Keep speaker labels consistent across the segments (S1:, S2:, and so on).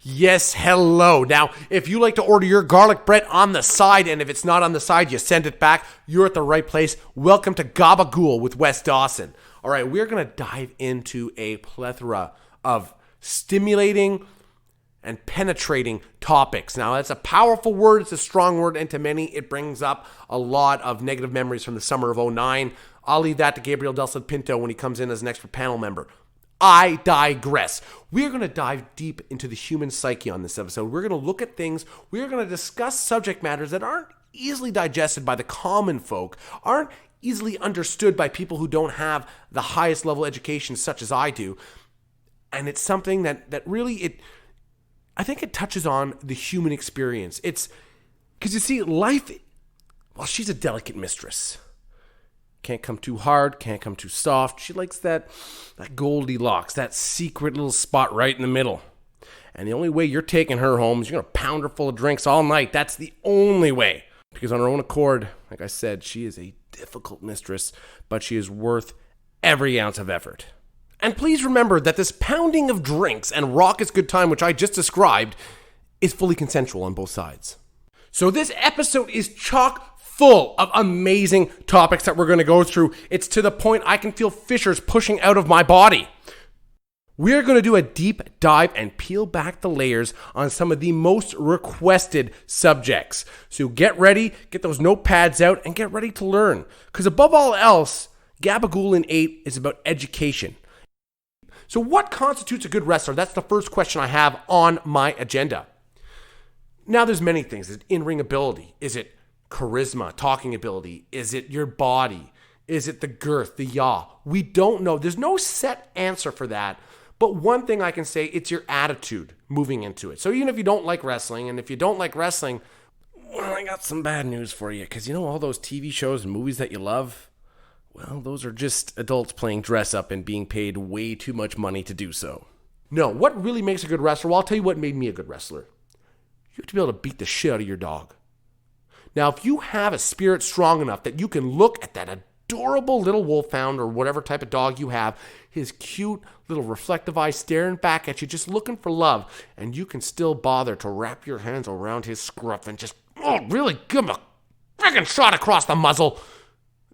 S1: Yes, hello. Now, if you like to order your garlic bread on the side, and if it's not on the side, you send it back, you're at the right place. Welcome to Gabagool with Wes Dawson. All right, we're going to dive into a plethora of stimulating and penetrating topics. Now, that's a powerful word. It's a strong word, and to many, it brings up a lot of negative memories from the summer of '09. I'll leave that to Gabriel Delson Pinto when he comes in as an expert panel member. I digress. We're going to dive deep into the human psyche on this episode. We're going to look at things. We're going to discuss subject matters that aren't easily digested by the common folk, aren't easily understood by people who don't have the highest level education such as I do. And it's something that really, I think it touches on the human experience. It's because you see, life, well, she's a delicate mistress. Can't come too hard, can't come too soft. She likes that Goldilocks, that secret little spot right in the middle. And the only way you're taking her home is you're going to pound her full of drinks all night. That's the only way. Because on her own accord, like I said, she is a difficult mistress, but she is worth every ounce of effort. And please remember that this pounding of drinks and raucous good time, which I just described, is fully consensual on both sides. So this episode is chock full of amazing topics that we're going to go through. It's to the point I can feel fissures pushing out of my body. We're going to do a deep dive and peel back the layers on some of the most requested subjects. So get ready, get those notepads out, and get ready to learn. Because above all else, Gabagool in 8 is about education. So what constitutes a good wrestler? That's the first question I have on my agenda. Now there's many things. Is it in-ring ability? Is it charisma, talking ability? Is it your body? Is it the girth, the yaw? We don't know. There's no set answer for that. But one thing I can say, it's your attitude moving into it. So even if you don't like wrestling, and if you don't like wrestling, well, I got some bad news for you. Because you know all those TV shows and movies that you love? Well, those are just adults playing dress up and being paid way too much money to do so. No, what really makes a good wrestler? Well, I'll tell you what made me a good wrestler. You have to be able to beat the shit out of your dog. Now, if you have a spirit strong enough that you can look at that adorable little wolfhound or whatever type of dog you have, his cute little reflective eyes staring back at you, just looking for love, and you can still bother to wrap your hands around his scruff and just, really give him a freaking shot across the muzzle,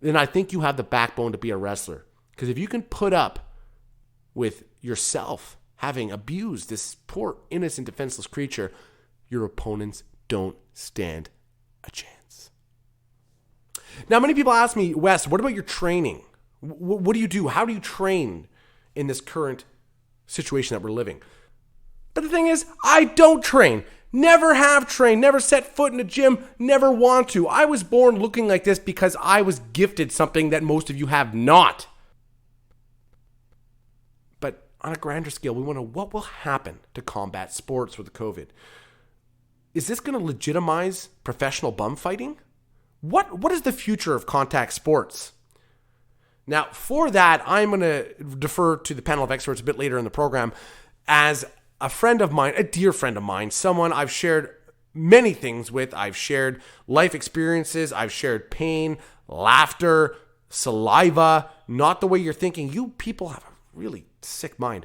S1: then I think you have the backbone to be a wrestler. Because if you can put up with yourself having abused this poor, innocent, defenseless creature, your opponents don't stand a chance. Now, many people ask me, Wes, what about your training? What do you do? How do you train in this current situation that we're living? But the thing is, I don't train. Never have trained. Never set foot in a gym. Never want to. I was born looking like this because I was gifted something that most of you have not. But on a grander scale, we want to know what will happen to combat sports with the COVID. Is this going to legitimize professional bum fighting? What is the future of contact sports? Now, for that, I'm going to defer to the panel of experts a bit later in the program. As a friend of mine, a dear friend of mine, someone I've shared many things with. I've shared life experiences. I've shared pain, laughter, saliva. Not the way you're thinking. You people have a really sick mind.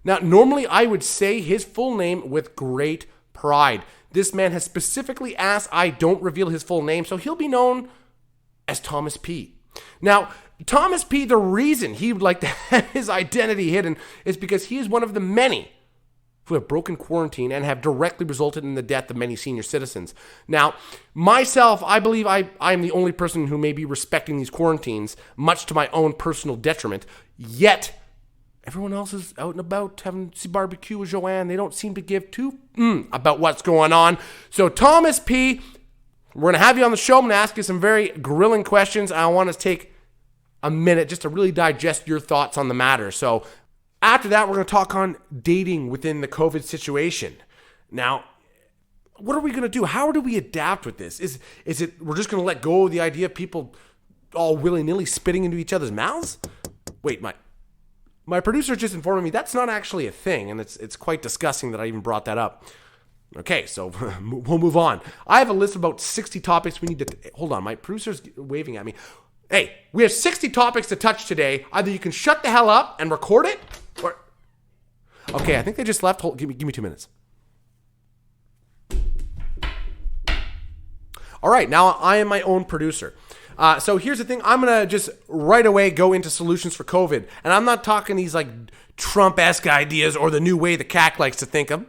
S1: Now, normally I would say his full name with great pride. This man has specifically asked I don't reveal his full name, so he'll be known as Thomas P. Now, Thomas P., the reason he would like to have his identity hidden is because he is one of the many who have broken quarantine and have directly resulted in the death of many senior citizens. Now, myself, I believe I am the only person who may be respecting these quarantines, much to my own personal detriment, yet everyone else is out and about having barbecue with Joanne. They don't seem to give two about what's going on. So Thomas P., we're going to have you on the show. I'm going to ask you some very grilling questions. I want to take a minute just to really digest your thoughts on the matter. So after that, we're going to talk on dating within the COVID situation. Now, what are we going to do? How do we adapt with this? Is it we're just going to let go of the idea of people all willy-nilly spitting into each other's mouths? Wait, my producer just informed me that's not actually a thing, and it's quite disgusting that I even brought that up. Okay, so we'll move on. I have a list of about 60 topics we need to... Hold on, my producer's waving at me. Hey, we have 60 topics to touch today. Either you can shut the hell up and record it, Okay, I think they just left. Give me 2 minutes. All right, now I am my own producer. So here's the thing. I'm going to just right away go into solutions for COVID. And I'm not talking these like Trump-esque ideas or the new way the CAC likes to think of.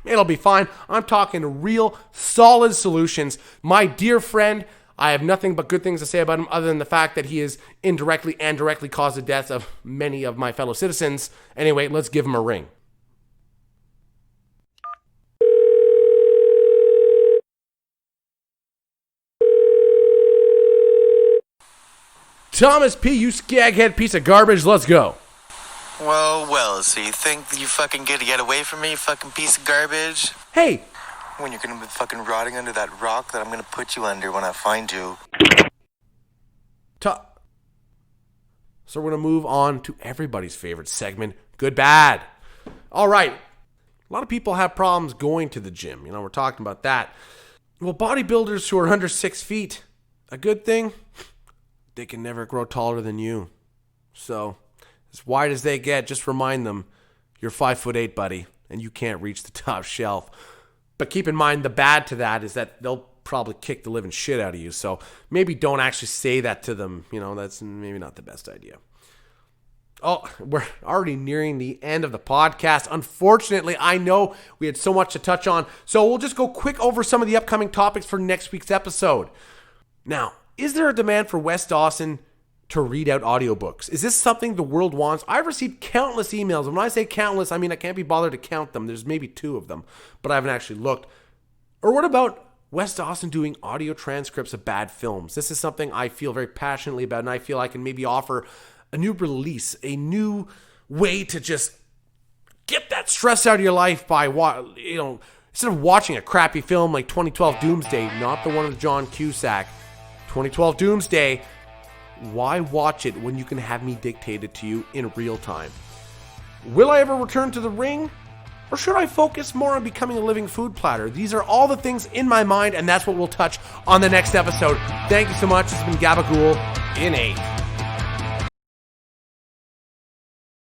S1: It'll be fine. I'm talking real solid solutions. My dear friend, I have nothing but good things to say about him other than the fact that he has indirectly and directly caused the deaths of many of my fellow citizens. Anyway, let's give him a ring. Thomas P., you skaghead piece of garbage, let's go.
S2: Well, so you think you fucking get to get away from me, you fucking piece of garbage?
S1: Hey!
S2: When you're gonna be fucking rotting under that rock that I'm gonna put you under when I find you.
S1: So we're gonna move on to everybody's favorite segment, good bad. All right. A lot of people have problems going to the gym. We're talking about that. Well, bodybuilders who are under 6 feet, a good thing? They can never grow taller than you. So, as wide as they get, just remind them, you're 5'8", buddy, and you can't reach the top shelf. But keep in mind, the bad to that is that they'll probably kick the living shit out of you. So, maybe don't actually say that to them. That's maybe not the best idea. Oh, we're already nearing the end of the podcast. Unfortunately, I know we had so much to touch on. So, we'll just go quick over some of the upcoming topics for next week's episode. Now, is there a demand for Wes Dawson to read out audiobooks? Is this something the world wants? I've received countless emails. And when I say countless, I mean I can't be bothered to count them. There's maybe 2 of them, but I haven't actually looked. Or what about Wes Dawson doing audio transcripts of bad films? This is something I feel very passionately about, and I feel I can maybe offer a new release, a new way to just get that stress out of your life by, instead of watching a crappy film like 2012 Doomsday, not the one with John Cusack, 2012 Doomsday, why watch it when you can have me dictated to you in real time? Will I ever return to the ring? Or should I focus more on becoming a living food platter? These are all the things in my mind, and that's what we'll touch on the next episode. Thank you so much. This has been Gabagool in 8.